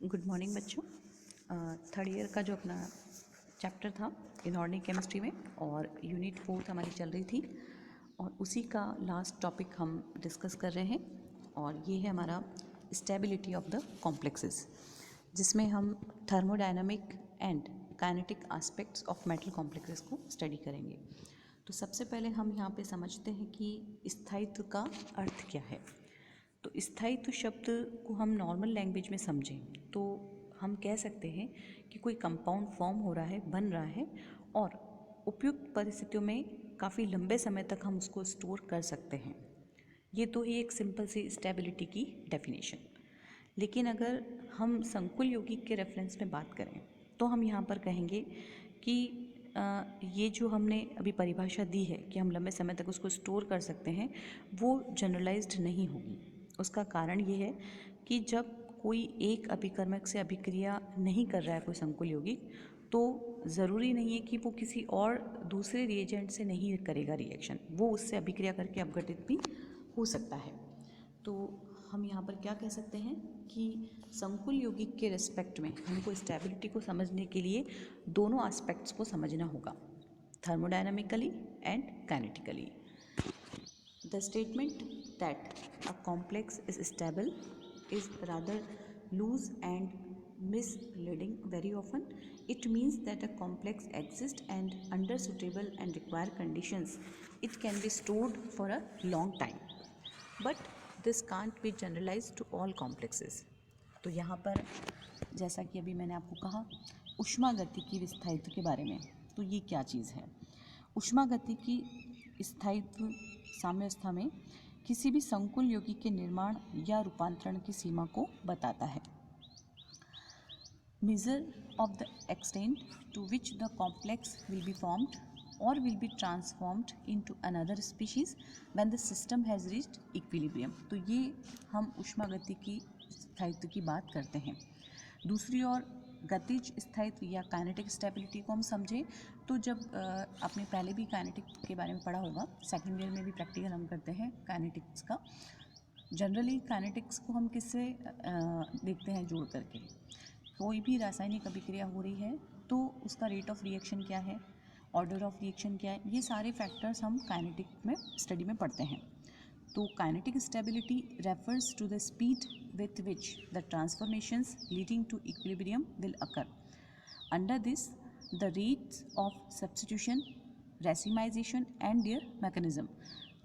Good morning बच्चों। Third year का जो अपना चैप्टर था इनऑर्गेनिक केमिस्ट्री में और यूनिट 4 हमारी चल रही थी और उसी का लास्ट टॉपिक हम डिस्कस कर रहे हैं और ये है हमारा स्टेबिलिटी ऑफ द कॉम्प्लेक्सेस, जिसमें हम thermodynamic and kinetic aspects of metal complexes को स्टडी करेंगे। तो सबसे पहले हम यहाँ पे समझते हैं कि स्थायित्व का अर्थ क्या है। तो स्थायित्व शब्द को हम नॉर्मल लैंग्वेज में समझें तो हम कह सकते हैं कि कोई कंपाउंड फॉर्म हो रहा है, बन रहा है और उपयुक्त परिस्थितियों में काफ़ी लंबे समय तक हम उसको स्टोर कर सकते हैं। ये तो ही एक सिंपल सी स्टेबिलिटी की डेफिनेशन। लेकिन अगर हम संकुल यौगिक के रेफरेंस में बात करें तो हम यहाँ पर कहेंगे कि ये जो हमने अभी परिभाषा दी है कि हम लंबे समय तक उसको स्टोर कर सकते हैं, वो जनरलाइज्ड नहीं होगी। उसका कारण ये है कि जब कोई एक अभिकर्मक से अभिक्रिया नहीं कर रहा है कोई संकुल यौगिक, तो ज़रूरी नहीं है कि वो किसी और दूसरे रिएजेंट से नहीं करेगा रिएक्शन, वो उससे अभिक्रिया करके अपघटित भी हो सकता है। तो हम यहाँ पर क्या कह सकते हैं कि संकुल यौगिक के रिस्पेक्ट में हमको स्टेबिलिटी को समझने के लिए दोनों एस्पेक्ट्स को समझना होगा, thermodynamically and kinetically. The statement that a complex is stable is rather loose and misleading very often. It means that a complex exists and under suitable and required conditions it can be stored for a long time. But this can't be generalized to all complexes. तो यहाँ पर जैसा कि अभी मैंने आपको कहा ऊष्मागतिकी विस्थायित्व के बारे में, तो ये क्या चीज़ है? ऊष्मागतिकी स्थायित्व साम्यावस्था में किसी भी संकुल यौगिक के निर्माण या रूपांतरण की सीमा को बताता है। Measure of the extent to which the complex will be formed or will be transformed into another species when the system has reached equilibrium। तो ये हम ऊष्मागतिकी स्थायित्व की बात करते हैं। दूसरी ओर गतिज स्थायित्व या काइनेटिक स्टेबिलिटी को हम समझें तो जब आपने पहले भी काइनेटिक के बारे में पढ़ा होगा, सेकेंड ईयर में भी प्रैक्टिकल हम करते हैं काइनेटिक्स का। जनरली काइनेटिक्स को हम किससे देखते हैं? जोड़ करके। कोई भी रासायनिक अभिक्रिया हो रही है तो उसका रेट ऑफ रिएक्शन क्या है, ऑर्डर ऑफ रिएक्शन क्या है, ये सारे फैक्टर्स हम काइनेटिक में स्टडी में पढ़ते हैं। तो kinetic stability refers to the speed with which the transformations leading to equilibrium will occur. Under this, the rates of substitution, racemization and their mechanism.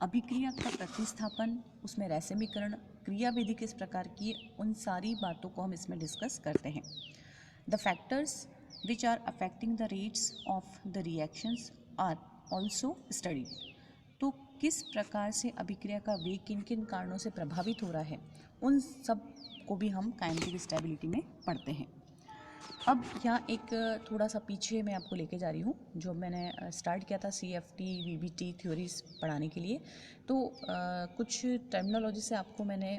अभिक्रिया का प्रतिस्थापन, उसमें रैसेमीकरण, क्रियाविधि किस प्रकार की है, उन सारी बातों को हम इसमें डिस्कस करते हैं। The factors which are affecting the rates of the reactions are also studied. तो किस प्रकार से अभिक्रिया का वेग किन किन कारणों से प्रभावित हो रहा है, उन सब को भी हम काइनेटिक स्टेबिलिटी में पढ़ते हैं। अब यहाँ एक थोड़ा सा पीछे मैं आपको लेके जा रही हूँ, जो मैंने स्टार्ट किया था CFT VBT थ्योरीज पढ़ाने के लिए। तो कुछ टर्मिनोलॉजी से आपको मैंने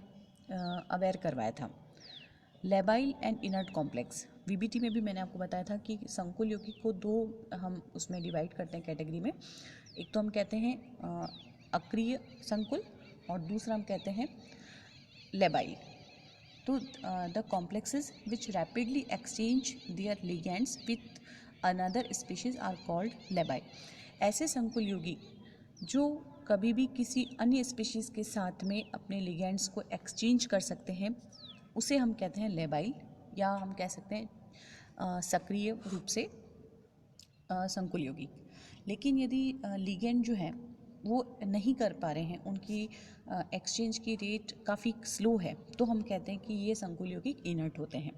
अवेयर करवाया था। Labile and inert complex, VBT में भी मैंने आपको बताया था कि संकुल यौगिक को दो हम उसमें डिवाइड करते हैं कैटेगरी में। एक तो हम कहते हैं अक्रिय संकुल और दूसरा हम कहते हैं लेबाइल। तो the complexes which rapidly exchange their ligands with another species are called labile. ऐसे संकुल यौगिक जो कभी भी किसी अन्य स्पीशीज़ के साथ में अपने लिगेंड्स को एक्सचेंज कर सकते हैं, उसे हम कहते हैं लेबाइल, या हम कह सकते हैं सक्रिय रूप से संकुल यौगिक। लेकिन यदि लिगेंड जो है वो नहीं कर पा रहे हैं, उनकी एक्सचेंज की रेट काफ़ी स्लो है, तो हम कहते हैं कि ये संकुल यौगिक इनर्ट होते हैं।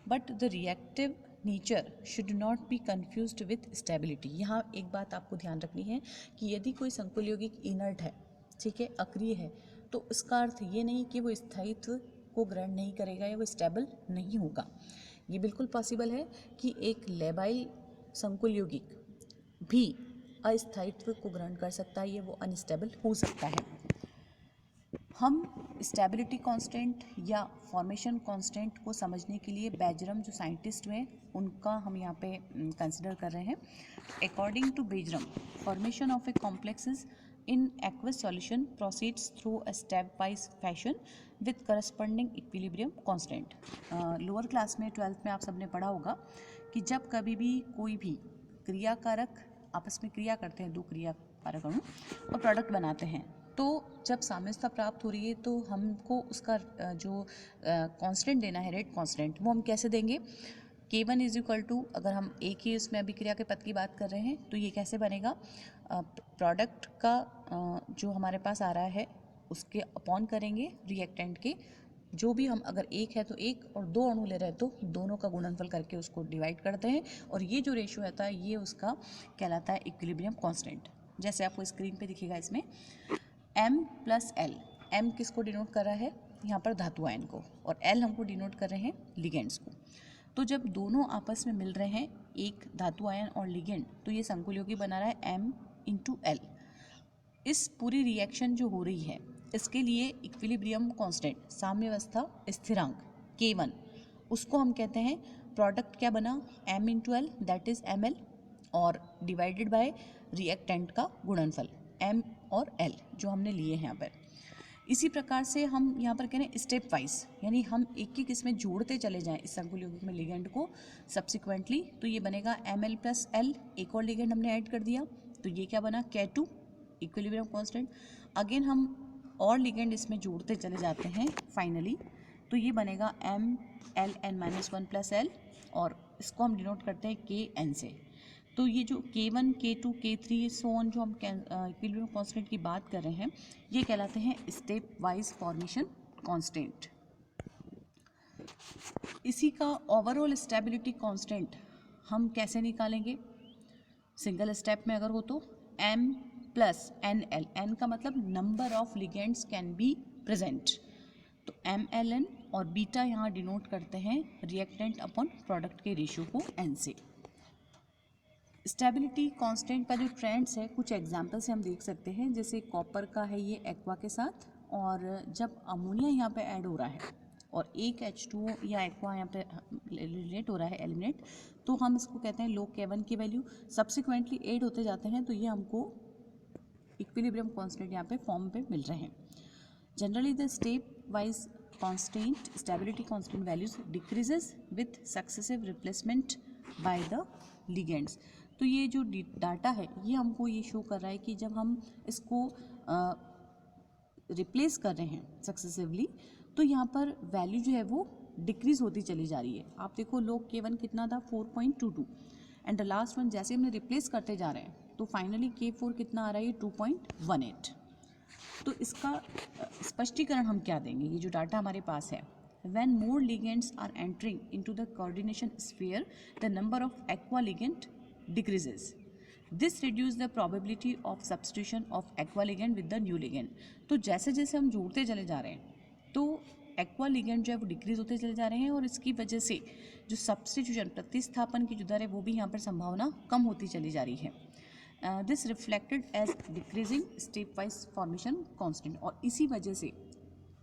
But the reactive nature should not be confused with stability. यहाँ एक बात आपको ध्यान रखनी है कि यदि कोई संकुल यौगिक इनर्ट है, ठीक है, अक्रिय है, तो उसका अर्थ ये नहीं कि वो स्थायित्व को ग्रहण नहीं करेगा या वो स्टेबल नहीं होगा। ये बिल्कुल पॉसिबल है कि एक लेबाइल संकुल यौगिक भी अस्थायित्व को ग्रहण कर सकता है, ये वो अनस्टेबल हो सकता है। हम स्टेबिलिटी कांस्टेंट या फॉर्मेशन कांस्टेंट को समझने के लिए बेजरम जो साइंटिस्ट हैं उनका हम यहाँ पे कंसिडर कर रहे हैं। According to Bjerrum, formation of a complex is in aqueous solution proceeds through a stepwise fashion with corresponding equilibrium constant. Lower class में 12th में आप सबने पढ़ा होगा कि जब कभी भी कोई भी क्रियाकारक आपस में क्रिया करते हैं, दो क्रियाकारक अणु और प्रोडक्ट बनाते हैं, तो जब साम्यवस्था प्राप्त हो रही है तो हमको उसका जो कांस्टेंट देना है, रेट कांस्टेंट, वो हम कैसे देंगे? K1 इज इक्वल टू, अगर हम एक ही उसमें अभिक्रिया के पद की बात कर रहे हैं तो ये कैसे बनेगा? प्रोडक्ट का जो हमारे पास आ रहा है उसके अपॉन करेंगे रिएक्टेंट के, जो भी हम अगर एक है तो एक और दो अणु ले रहे हैं तो दोनों का गुणनफल करके उसको डिवाइड करते हैं, और ये जो रेशियो रहता है ये उसका कहलाता है इक्विलिब्रियम कांस्टेंट। जैसे आपको स्क्रीन पे दिखेगा इसमें M प्लस L, M किसको डिनोट कर रहा है? यहाँ पर धातु आयन को, और L हमको डिनोट कर रहे हैं लिगेंड्स को। तो जब दोनों आपस में मिल रहे हैं, एक धातु आयन और लिगेंड, तो ये संकुल यौगिक बना रहा है M इंटू L। इस पूरी रिएक्शन जो हो रही है इसके लिए इक्विलिब्रियम कांस्टेंट, साम्यावस्था स्थिरांक K1, उसको हम कहते हैं प्रोडक्ट क्या बना? M into L, that is ML, और डिवाइडेड बाय रिएक्टेंट का गुणनफल M और L जो हमने लिए हैं यहाँ पर। इसी प्रकार से हम यहाँ पर कह रहे हैं स्टेप वाइज, यानी हम एक एक इसमें जोड़ते चले जाएं इस संकुल यौगिक में लिगेंड को सब्सिक्वेंटली, तो ये बनेगा ML प्लस L, एक और लिगेंड हमने ऐड कर दिया तो ये क्या बना? K2 equilibrium constant. अगेन हम और लिगेंड इसमें जोड़ते चले जाते हैं फाइनली, तो ये बनेगा MLn-1 प्लस L, और इसको हम डिनोट करते हैं Kn से। तो ये जो K1, K2, K3 so on जो हम इक्विलिब्रियम कांस्टेंट की बात कर रहे हैं ये कहलाते हैं स्टेप वाइज फॉर्मेशन कांस्टेंट। इसी का ओवरऑल स्टेबिलिटी कांस्टेंट हम कैसे निकालेंगे? सिंगल स्टेप में अगर हो तो M प्लस NL, N का मतलब number of ligands can be present, तो MLN, और बीटा यहाँ डिनोट करते हैं रिएक्टेंट अपॉन प्रोडक्ट के रेशियो को N से। स्टेबिलिटी कांस्टेंट का जो ट्रेंड्स है कुछ एग्जांपल से हम देख सकते हैं, जैसे कॉपर का है ये एक्वा के साथ, और जब अमोनिया यहाँ पे ऐड हो रहा है और एक H2O या एक्वा यहाँ पे रिलेट हो रहा है, एलिमिनेट, तो हम इसको कहते हैं लो K1 की वैल्यू, सब्सिक्वेंटली ऐड होते जाते हैं तो ये हमको इक्विलिब्रियम कांस्टेंट यहाँ पे फॉर्म पे मिल रहे हैं। Generally the step wise constant stability constant values decreases with successive replacement by the ligands. तो ये जो डाटा है ये हमको ये शो कर रहा है कि जब हम इसको रिप्लेस कर रहे हैं सक्सेसिवली तो यहाँ पर वैल्यू जो है वो डिक्रीज होती चली जा रही है। आप देखो लोग K1 कितना था? 4.22, एंड द लास्ट वन जैसे हमने रिप्लेस करते जा रहे हैं तो फाइनली K4 कितना आ रहा है? 2.18। तो इसका स्पष्टीकरण हम क्या देंगे? ये जो डाटा हमारे पास है, when more ligands are entering into the coordination sphere the number of aqua ligand decreases. This reduces the probability of substitution of aqua ligand with the new ligand. तो जैसे जैसे हम जोड़ते चले जा रहे हैं तो एक्वा लिगेंड जो है वो डिक्रीज होते चले जा रहे हैं, और इसकी वजह से जो सब्स्टिट्यूशन प्रतिस्थापन की जो दर है वो भी यहाँ पर संभावना कम होती चली जा रही है। This reflected as decreasing stepwise formation constant, और इसी वजह से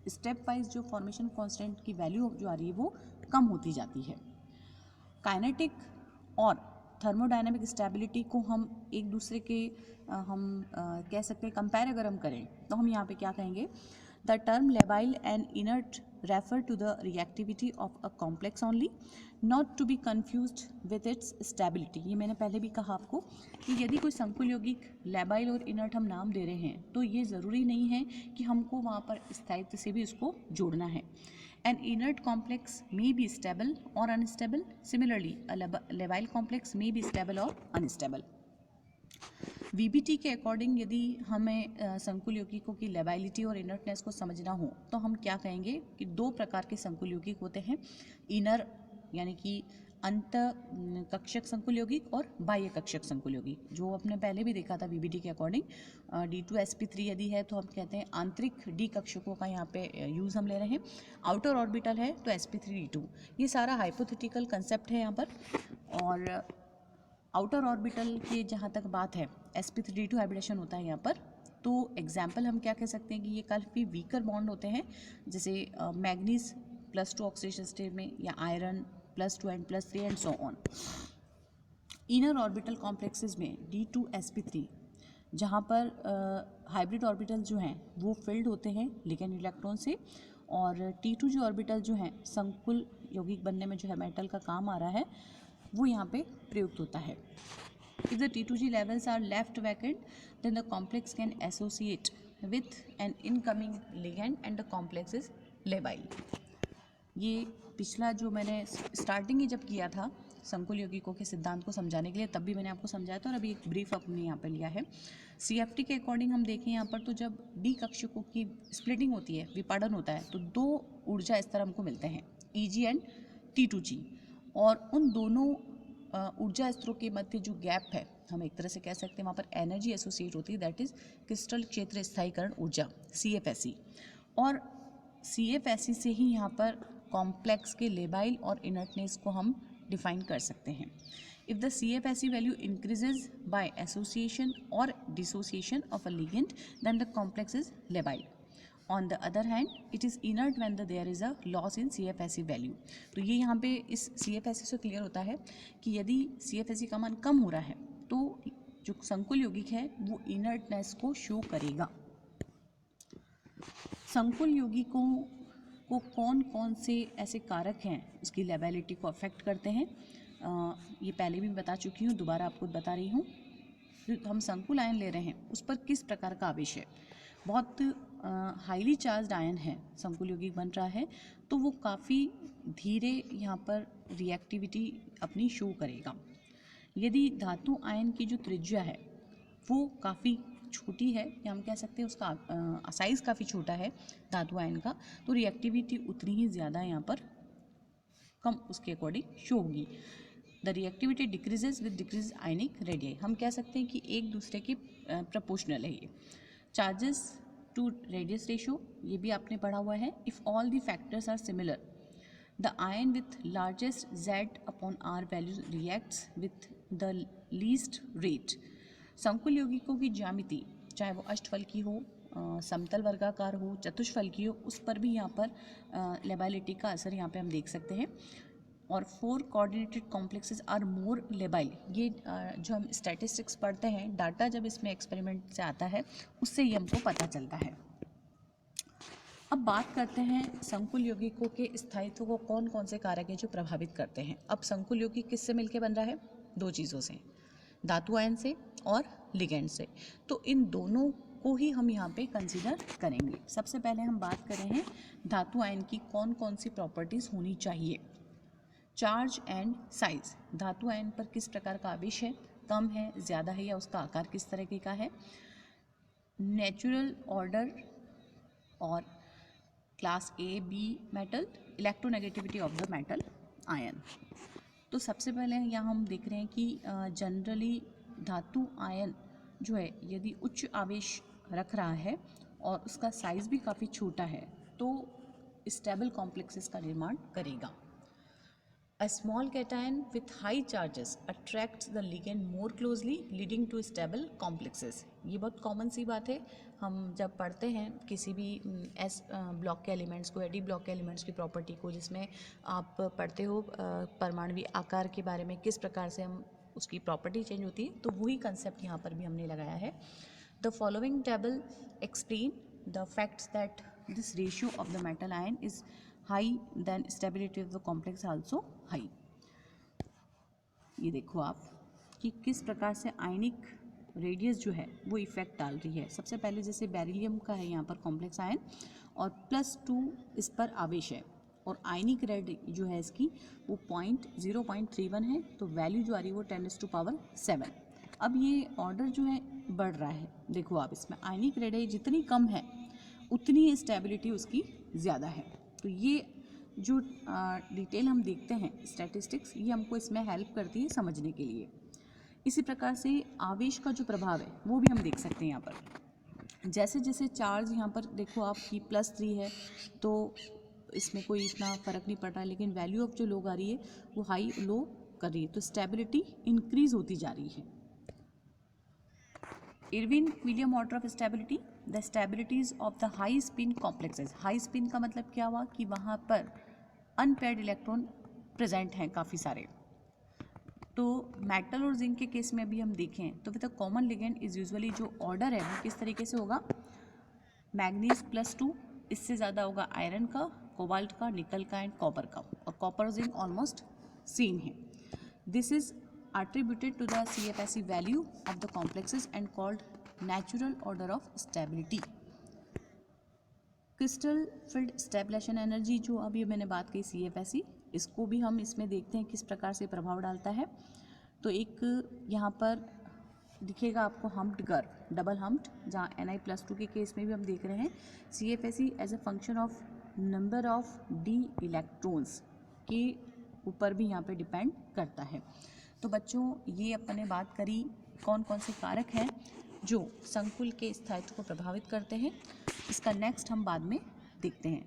स्टेप वाइज जो फॉर्मेशन कांस्टेंट की वैल्यू जो आ रही है वो कम होती जाती है। काइनेटिक और थर्मोडायनेमिक स्टेबिलिटी को हम एक दूसरे के कह सकते हैं कंपेयर अगर हम करें तो हम यहाँ पे क्या कहेंगे? The term labile and inert refer to the reactivity of a complex only, not to be confused with its stability. ये मैंने पहले भी कहा आपको कि यदि कोई संकुल यौगिक लेबाइल और इनर्ट हम नाम दे रहे हैं तो ये ज़रूरी नहीं है कि हमको वहाँ पर स्थायित्व से भी उसको जोड़ना है। An inert complex may be stable or unstable. Similarly, a labile complex may be stable or unstable. VBT के अकॉर्डिंग यदि हमें संकुल यौगिकों की लेबाइलिटी और इनर्टनेस को समझना हो तो हम क्या कहेंगे कि दो प्रकार के संकुल यौगिक होते हैं, इनर यानी कि अंत कक्षक संकुल यौगिक और बाह्य कक्षक संकुल यौगिक, जो आपने पहले भी देखा था VBT के अकॉर्डिंग। D2sp3 यदि है तो हम कहते हैं आंतरिक डी कक्षकों का यहाँ पे यूज़ हम ले रहे हैं। आउटर ऑर्बिटल है तो sp3d2। ये सारा हाइपोथेटिकल कंसेप्ट है यहाँ पर। और आउटर ऑर्बिटल की जहाँ तक बात है sp3d2 हाइब्रिडेशन होता है यहाँ पर, तो एग्जाम्पल हम क्या कह सकते हैं कि ये काफ़ी वीकर बॉन्ड होते हैं, जैसे मैग्नीज +2 ऑक्सीडेशन स्टेट में, या iron +2 and +3 and so on. Inner orbital complexes में D2sp3 जहाँ पर हाइब्रिड ऑर्बिटल जो हैं वो फिल्ड होते हैं लिगेंड इलेक्ट्रॉन से, और T2 जो ऑर्बिटल जो हैं संकुल यौगिक बनने में जो है मेटल का काम आ रहा है वो यहाँ पे प्रयुक्त होता है। If the T2G levels are left vacant, then the complex can associate with an incoming ligand and the complex is labile. ये पिछला जो मैंने स्टार्टिंग ही जब किया था संकुल यौगिकों के सिद्धांत को समझाने के लिए, तब भी मैंने आपको समझाया था और अभी एक ब्रीफ अपने यहाँ पर लिया है। CFT के अकॉर्डिंग हम देखें यहाँ पर, तो जब डी कक्षकों की स्प्लिटिंग होती है, विपाडन होता है, तो दो ऊर्जा स्तर हमको मिलते हैं, EG एंड T2G, और उन दोनों ऊर्जा स्तरों के मध्य जो गैप है, हम एक तरह से कह सकते हैं वहाँ पर एनर्जी एसोसिएट होती है, दैट इज क्रिस्टल क्षेत्र स्थायीकरण ऊर्जा, CFSE। और CFSE से ही यहाँ पर कॉम्प्लेक्स के लेबाइल और इनर्टनेस को हम डिफाइन कर सकते हैं। If the CFSE value increases by association और dissociation of a ligand, then the complex is labile. On the other hand, it is inert when there is a loss in CFSE value। तो ये यहाँ पे इस CFSE से clear होता है कि यदि CFSE का मान कम हो रहा है तो जो संकुल यौगिक है वो इनर्टनेस को शो करेगा। संकुल यौगिकों को कौन कौन से ऐसे कारक हैं उसकी लेबिलिटी को अफेक्ट करते हैं, ये पहले भी बता चुकी हूँ, दोबारा आपको बता रही हूँ। जो हम संकुल आयन ले रहे हैं उस पर किस प्रकार का आवेश है। बहुत हाईली चार्ज्ड आयन है, संकुल यौगिक बन रहा है, तो वो काफ़ी धीरे यहाँ पर रिएक्टिविटी अपनी शो करेगा। यदि धातु आयन की जो त्रिज्या है वो काफ़ी छोटी है, या हम कह सकते हैं उसका साइज़ काफ़ी छोटा है धातु आयन का, तो रिएक्टिविटी उतनी ही ज़्यादा यहाँ पर कम उसके अकॉर्डिंग शो होगी। The reactivity decreases with decrease ionic radii, हम कह सकते हैं कि एक दूसरे के प्रोपोर्शनल है ये। चार्जेस टू रेडियस रेशियो, ये भी आपने पढ़ा हुआ है। If all the factors are similar, the ion with largest Z/R value reacts with the least rate. संकुल यौगिकों की ज्यामिति, चाहे वो अष्टफलकी हो, समतल वर्गाकार हो, चतुष्फलकी हो, उस पर भी यहाँ पर लेबाइलिटी का असर यहाँ पे हम देख सकते हैं। और 4 coordinated complexes are more labile, ये जो हम स्टैटिस्टिक्स पढ़ते हैं, डाटा जब इसमें एक्सपेरिमेंट से आता है उससे ही हमको पता चलता है। अब बात करते हैं संकुल यौगिकों के स्थायित्व को कौन कौन से कारक हैं जो प्रभावित करते हैं। अब संकुल यौगिक किससे मिलकर बन रहा है? दो चीज़ों से, धातु आयन से और लिगेंड से। तो इन दोनों को ही हम यहाँ पे कंसीडर करेंगे। सबसे पहले हम बात कर रहे हैं धातु आयन की कौन कौन सी प्रॉपर्टीज़ होनी चाहिए। चार्ज एंड साइज, धातु आयन पर किस प्रकार का आवेश है, कम है, ज़्यादा है, या उसका आकार किस तरीके का है। नेचुरल ऑर्डर और class A B metal, electronegativity of the metal ion. तो सबसे पहले यहाँ हम देख रहे हैं कि जनरली धातु आयन जो है यदि उच्च आवेश रख रहा है और उसका साइज़ भी काफ़ी छोटा है तो स्टेबल कॉम्प्लेक्सेस का निर्माण करेगा। A small cation with high charges attracts the ligand more closely, leading to stable complexes। ये बहुत कॉमन सी बात है, हम जब पढ़ते हैं किसी भी एस ब्लॉक के एलिमेंट्स को या डी ब्लॉक के एलिमेंट्स की प्रॉपर्टी को, जिसमें आप पढ़ते हो परमाणुवीय आकार के बारे में, किस प्रकार से हम उसकी प्रॉपर्टी चेंज होती है, तो वही कंसेप्ट यहाँ पर भी हमने लगाया है। The following table explain the facts that this ratio of the metal ion is high, then stability of the complex also high. ये देखो आप कि किस प्रकार से आयनिक रेडियस जो है वो इफेक्ट डाल रही है। सबसे पहले जैसे बेरिलियम का है यहाँ पर कॉम्प्लेक्स आयन और +2 इस पर आवेश है, और आयनिक रेड जो है इसकी वो 0.31 है, तो वैल्यू जो आ रही है वो 10⁻⁷। अब ये ऑर्डर जो है बढ़ रहा है, देखो आप इसमें आयनिक रेड जितनी कम है उतनी स्टेबिलिटी उसकी ज़्यादा है। तो ये जो डिटेल हम देखते हैं स्टैटिस्टिक्स, ये हमको इसमें हेल्प करती है समझने के लिए। इसी प्रकार से आवेश का जो प्रभाव है वो भी हम देख सकते हैं यहाँ पर। जैसे जैसे चार्ज यहाँ पर देखो आप कि +3 है तो इसमें कोई इतना फ़र्क नहीं पड़ रहा है, लेकिन वैल्यू ऑफ जो लो आ रही है वो हाई लो कर रही है, तो स्टेबिलिटी इंक्रीज होती जा रही है। Irwin William order of stability, the stabilities of the high spin complexes. High spin का मतलब क्या हुआ कि वहाँ पर अनपेयर्ड इलेक्ट्रॉन प्रेजेंट हैं काफ़ी सारे। तो मेटल और जिंक के केस में अभी हम देखें तो with a common ligand is usually जो ऑर्डर है वो किस तरीके से होगा, मैग्नीज +2, इससे ज़्यादा होगा आयरन का, कोबाल्ट का, निकल का एंड कॉपर का, और कॉपर और जिंक ऑलमोस्ट सेम है। This is attributed to the CFSE value of the complexes and called natural order of stability. Crystal field stabilisation energy जो अभी मैंने बात की CFSE, इसको भी हम इसमें देखते हैं किस प्रकार से प्रभाव डालता है। तो एक यहाँ पर दिखेगा आपको हम्प्ड कर्व, डबल हम्प्ड, जहाँ Ni+2 के केस में भी हम देख रहे हैं CFSE as a function of number of d electrons के ऊपर भी यहाँ पे डिपेंड करता है। तो बच्चों ये अपने बात करी कौन कौन से कारक हैं जो संकुल के स्थायित्व को प्रभावित करते हैं। इसका नेक्स्ट हम बाद में देखते हैं।